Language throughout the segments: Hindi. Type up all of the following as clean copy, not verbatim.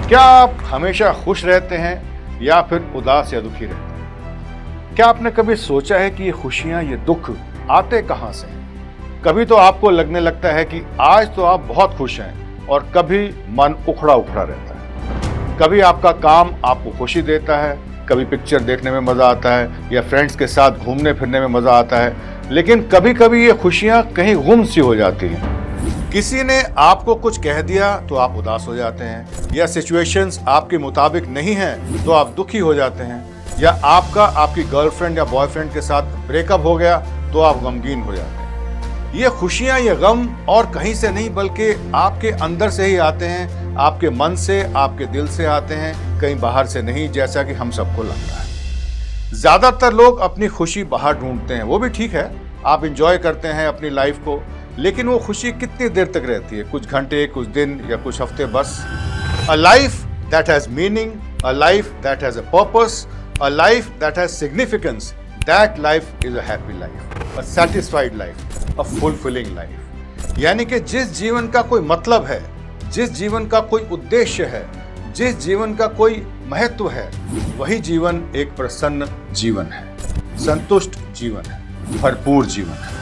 क्या आप हमेशा खुश रहते हैं या फिर उदास या दुखी रहते हैं? क्या आपने कभी सोचा है कि ये खुशियां, ये दुख आते कहां से हैं? कभी तो आपको लगने लगता है कि आज तो आप बहुत खुश हैं और कभी मन उखड़ा उखड़ा रहता है। कभी आपका काम आपको खुशी देता है, कभी पिक्चर देखने में मजा आता है या फ्रेंड्स के साथ घूमने फिरने में मजा आता है, लेकिन कभी कभी ये खुशियां कहीं गुम सी हो जाती हैं। किसी ने आपको कुछ कह दिया तो आप उदास हो जाते हैं, या सिचुएशंस आपके मुताबिक नहीं हैं तो आप दुखी हो जाते हैं, या आपकी गर्लफ्रेंड या बॉयफ्रेंड के साथ ब्रेकअप हो गया तो आप गमगीन हो जाते हैं। ये खुशियां, ये गम और कहीं से नहीं बल्कि आपके अंदर से ही आते हैं, आपके मन से, आपके दिल से आते हैं, कहीं बाहर से नहीं, जैसा कि हम सबको लगता है। ज्यादातर लोग अपनी खुशी बाहर ढूंढते हैं, वो भी ठीक है, आप इंजॉय करते हैं अपनी लाइफ को, लेकिन वो खुशी कितनी देर तक रहती है? कुछ घंटे, कुछ दिन या कुछ हफ्ते बस। A life that has meaning, a life that has a purpose, a life that has significance, that life is a happy life, a satisfied life, a fulfilling life. यानी कि जिस जीवन का कोई मतलब है, जिस जीवन का कोई उद्देश्य है, जिस जीवन का कोई महत्व है, वही जीवन एक प्रसन्न जीवन है, संतुष्ट जीवन है, भरपूर जीवन है।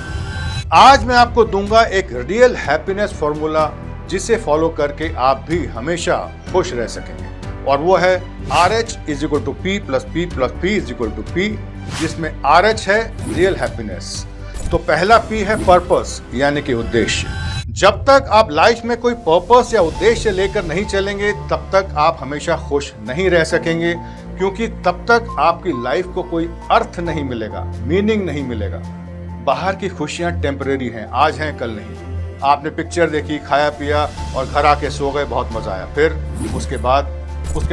आज मैं आपको दूंगा एक रियल हैप्पीनेस फॉर्मूला, जिसे फॉलो करके आप भी हमेशा खुश रह सकेंगे, और वो है RH = P + P + P = P, जिसमें RH है रियल हैप्पीनेस। तो पहला P है पर्पस, यानी कि उद्देश्य। जब तक आप लाइफ में कोई पर्पस या उद्देश्य लेकर नहीं चलेंगे, तब तक आप हमेशा खुश नहीं रह सकेंगे, क्योंकि तब तक आपकी लाइफ को कोई अर्थ नहीं मिलेगा, मीनिंग नहीं मिलेगा। बाहर की खुशियां टेम्परेरी हैं, आज हैं कल नहीं। आपने पिक्चर देखी, खाया पिया और घर आके सो गए, बहुत मजा आया, फिर उसके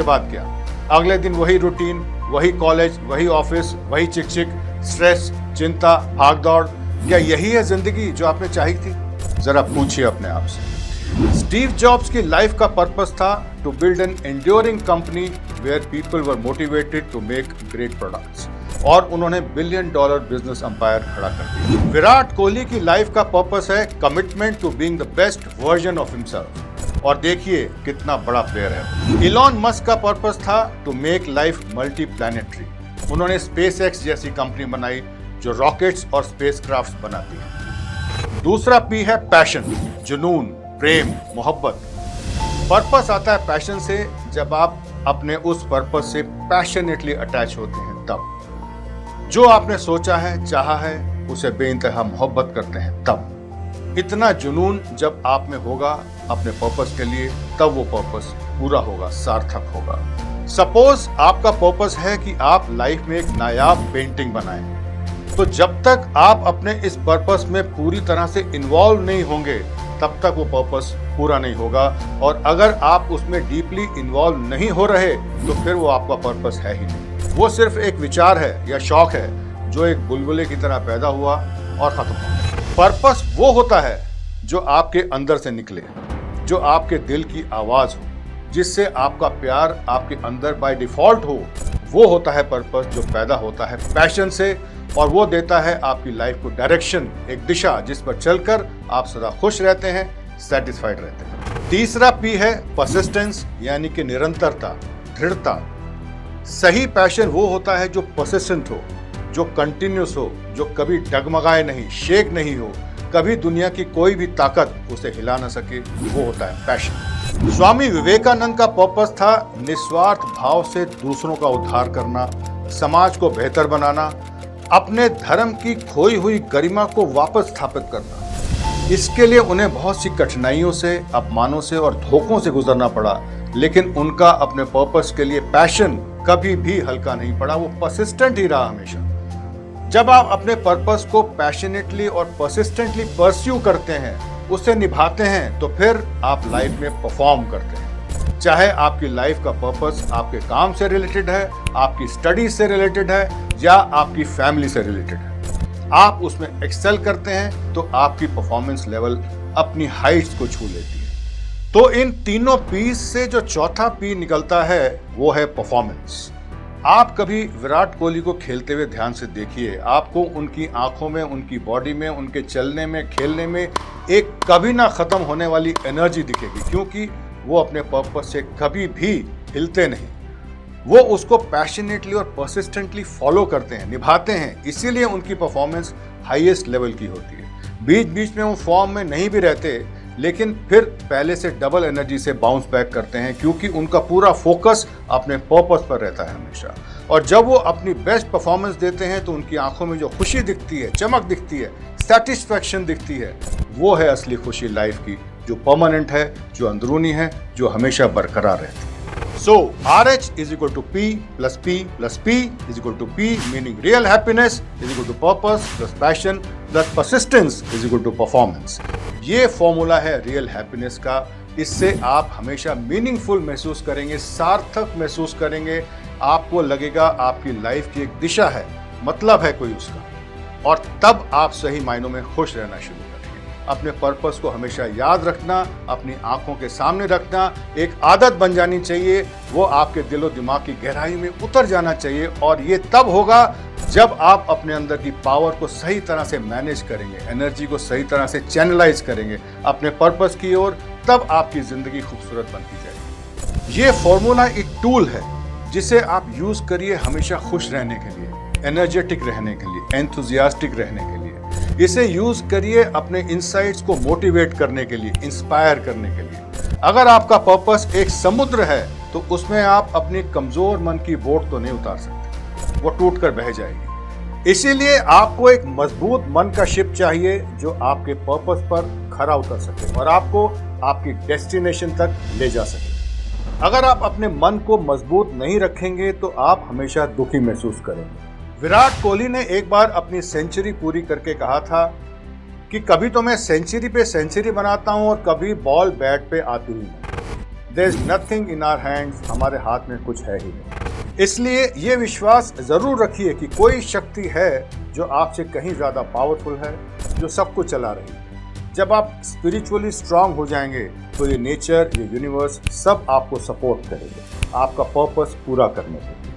बाद क्या? अगले दिन वही रूटीन, वही कॉलेज, वही ऑफिस, वही चिक चिक, स्ट्रेस, चिंता, भाग दौड़। क्या यही है जिंदगी जो आपने चाही थी? जरा पूछिए अपने आप से। स्टीव जॉब्स की लाइफ का पर्पस था to build an enduring company where people were motivated to make great products, और उन्होंने $1 बिलियन बिजनेस एम्पायर खड़ा कर दिया। विराट कोहली की लाइफ का पर्पस है commitment to being the best version of himself, और देखिए कितना बड़ा प्लेयर है। इलॉन मस्क का पर्पस था to make life multi planetary. उन्होंने SpaceX जैसी कंपनी बनाई जो रॉकेट्स और स्पेसक्राफ्ट्स बनाती है। दूसरा P है पैशन, जुनून, प्रेम, मोहब्बत। पर्पस आता है पैशन से, जब आप अपने उस पर्पस से पैशनेटली अटैच होते हैं, तब जो आपने सोचा है, चाहा है, उसे बेइंतहा मोहब्बत करते हैं, तब इतना जुनून जब आप में होगा अपने पर्पस के लिए, तब वो पर्पस पूरा होगा, सार्थक होगा। सपोज आपका पर्पस है कि आप लाइफ में एक नायाब पेंटिंग बनाएं, तो जब तक आप अपने इस पर्पस में पूरी तरह से इन्वॉल्व नहीं होंगे, तब तक वो पर्पस पूरा नहीं होगा, और अगर आप उसमें डीपली इन्वॉल्व नहीं हो रहे तो फिर वो आपका पर्पस है ही नहीं। वो सिर्फ एक विचार है या शौक है जो एक बुलबुले की तरह पैदा हुआ और खत्म हो गया। पर्पस वो होता है जो आपके अंदर से निकले, जो आपके दिल की आवाज हो, जिससे आपका प्यार आपके अंदर बाय डिफॉल्ट हो। वो होता है पर्पस जो पैदा होता है पैशन से, और वो देता है आपकी लाइफ को डायरेक्शन, एक दिशा जिस पर चलकर आप सदा खुश रहते हैं, सेटिस्फाइड रहते हैं। तीसरा P है परसिस्टेंस, यानी कि निरंतरता, दृढ़ता। सही पैशन वो होता है जो परसिस्टेंट हो, जो कंटिन्यूस हो, जो कभी डगमगाए नहीं, शेक नहीं हो, कभी दुनिया की कोई भी ताकत उसे हिला न सके, वो होता है पैशन। स्वामी विवेकानंद का पर्पस था निस्वार्थ भाव से दूसरों का उद्धार करना, समाज को बेहतर बनाना, अपने धर्म की खोई हुई गरिमा को वापस स्थापित करना। इसके लिए उन्हें बहुत सी कठिनाइयों से, अपमानों से और धोखों से गुजरना पड़ा, लेकिन उनका अपने पर्पस के लिए पैशन कभी भी हल्का नहीं पड़ा, वो परसिस्टेंट ही रहा हमेशा। जब आप अपने पर्पस को पैशनेटली और परसिस्टेंटली परस्यू करते हैं, उसे निभाते हैं, तो फिर आप लाइफ में परफॉर्म करते हैं। चाहे आपकी लाइफ का पर्पस आपके काम से रिलेटेड है, आपकी स्टडीज से रिलेटेड है, या आपकी फैमिली से रिलेटेड है, आप उसमें एक्सेल करते हैं तो आपकी परफॉर्मेंस लेवल अपनी हाइट्स को छू लेती है। तो इन तीनों P से जो चौथा P निकलता है वो है परफॉर्मेंस। आप कभी विराट कोहली को खेलते हुए ध्यान से देखिए, आपको उनकी आंखों में, उनकी बॉडी में, उनके चलने में, खेलने में एक कभी ना खत्म होने वाली एनर्जी दिखेगी, क्योंकि वो अपने पर्पस से कभी भी हिलते नहीं। वो उसको पैशनेटली और परसिस्टेंटली फॉलो करते हैं, निभाते हैं, इसीलिए उनकी परफॉर्मेंस हाईएस्ट लेवल की होती है। बीच बीच में वो फॉर्म में नहीं भी रहते, लेकिन फिर पहले से डबल एनर्जी से बाउंस बैक करते हैं, क्योंकि उनका पूरा फोकस अपने पर्पस पर रहता है हमेशा। और जब वो अपनी बेस्ट परफॉर्मेंस देते हैं तो उनकी आंखों में जो खुशी दिखती है, चमक दिखती है, सेटिस्फैक्शन दिखती है, वो है असली खुशी लाइफ की, जो परमानेंट है, जो अंदरूनी है, जो हमेशा बरकरार रहती है। So RH is equal to P plus P plus P is equal to P, meaning real happiness is equal to purpose plus passion plus persistence is equal to performance. ये फॉर्मूला है रियल हैप्पीनेस का। इससे आप हमेशा मीनिंगफुल महसूस करेंगे, सार्थक महसूस करेंगे। आपको लगेगा आपकी लाइफ की एक दिशा है, मतलब है कोई उसका, और तब आप सही मायनों में खुश रहना शुरू करेंगे। अपने पर्पस को हमेशा याद रखना, अपनी आंखों के सामने रखना एक आदत बन जानी चाहिए। वो आपके दिलो दिमाग की गहराई में उतर जाना चाहिए, और ये तब होगा जब आप अपने अंदर की पावर को सही तरह से मैनेज करेंगे, एनर्जी को सही तरह से चैनलाइज करेंगे अपने पर्पस की ओर, तब आपकी जिंदगी खूबसूरत बनती जाएगी। ये फॉर्मूला एक टूल है जिसे आप यूज करिए हमेशा खुश रहने के लिए, एनर्जेटिक रहने के लिए, एंथुजियास्टिक रहने के लिए। इसे यूज करिए अपने इंसाइट्स को मोटिवेट करने के लिए, इंस्पायर करने के लिए। अगर आपका पर्पस एक समुद्र है तो उसमें आप अपनी कमजोर मन की बोट तो नहीं उतार सकते, वो टूट कर बह जाएगी। इसीलिए आपको एक मजबूत मन का शिप चाहिए जो आपके पर्पस पर खरा उतर सके और आपको आपकी डेस्टिनेशन तक ले जा सके। अगर आप अपने मन को मजबूत नहीं रखेंगे तो आप हमेशा दुखी महसूस करेंगे। विराट कोहली ने एक बार अपनी सेंचुरी पूरी करके कहा था कि कभी तो मैं सेंचुरी पे सेंचुरी बनाता हूं और कभी बॉल बैट पे आती ही नहीं। There is nothing in our hands, हमारे हाथ में कुछ है ही नहीं। इसलिए ये विश्वास जरूर रखिए कि कोई शक्ति है जो आपसे कहीं ज्यादा पावरफुल है, जो सब कुछ चला रही है। जब आप स्पिरिचुअली स्ट्रांग हो जाएंगे तो ये नेचर, ये यूनिवर्स सब आपको सपोर्ट करेंगे आपका पर्पस पूरा करने के लिए।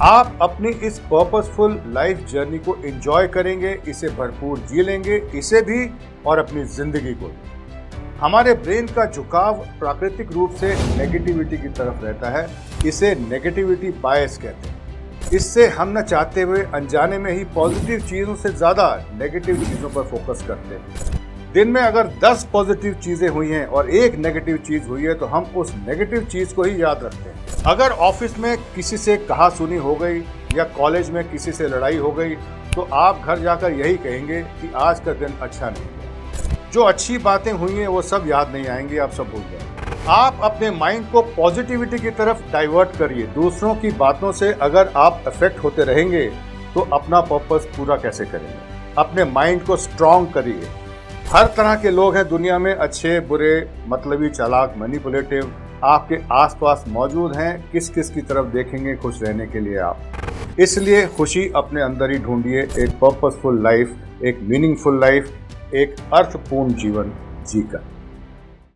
आप अपनी इस पर्पसफुल लाइफ जर्नी को एंजॉय करेंगे, इसे भरपूर जी लेंगे, इसे भी और अपनी जिंदगी को भी। हमारे ब्रेन का झुकाव प्राकृतिक रूप से नेगेटिविटी की तरफ रहता है, इसे नेगेटिविटी बायस कहते हैं। इससे हम न चाहते हुए अनजाने में ही पॉजिटिव चीज़ों से ज़्यादा नेगेटिव चीज़ों पर फोकस करते हैं। दिन में अगर 10 पॉजिटिव चीज़ें हुई हैं और एक नेगेटिव चीज़ हुई है तो हम उस नेगेटिव चीज़ को ही याद रखते हैं। अगर ऑफिस में किसी से कहा सुनी हो गई या कॉलेज में किसी से लड़ाई हो गई तो आप घर जाकर यही कहेंगे कि आज का दिन अच्छा नहीं गया। जो अच्छी बातें हुई हैं वो सब याद नहीं आएंगी, आप सब भूल जाएंगे। आप अपने माइंड को पॉजिटिविटी की तरफ डाइवर्ट करिए। दूसरों की बातों से अगर आप अफेक्ट होते रहेंगे तो अपना पर्पस पूरा कैसे करेंगे? अपने माइंड को स्ट्रांग करिए। हर तरह के लोग हैं दुनिया में, अच्छे, बुरे, मतलबी, चालाक, मैनिपुलेटिव आपके आसपास मौजूद हैं। किस किस की तरफ देखेंगे खुश रहने के लिए आप? इसलिए खुशी अपने अंदर ही ढूंढिए। एक पर्पसफुल लाइफ, एक मीनिंगफुल लाइफ, एक अर्थपूर्ण जीवन जीकर।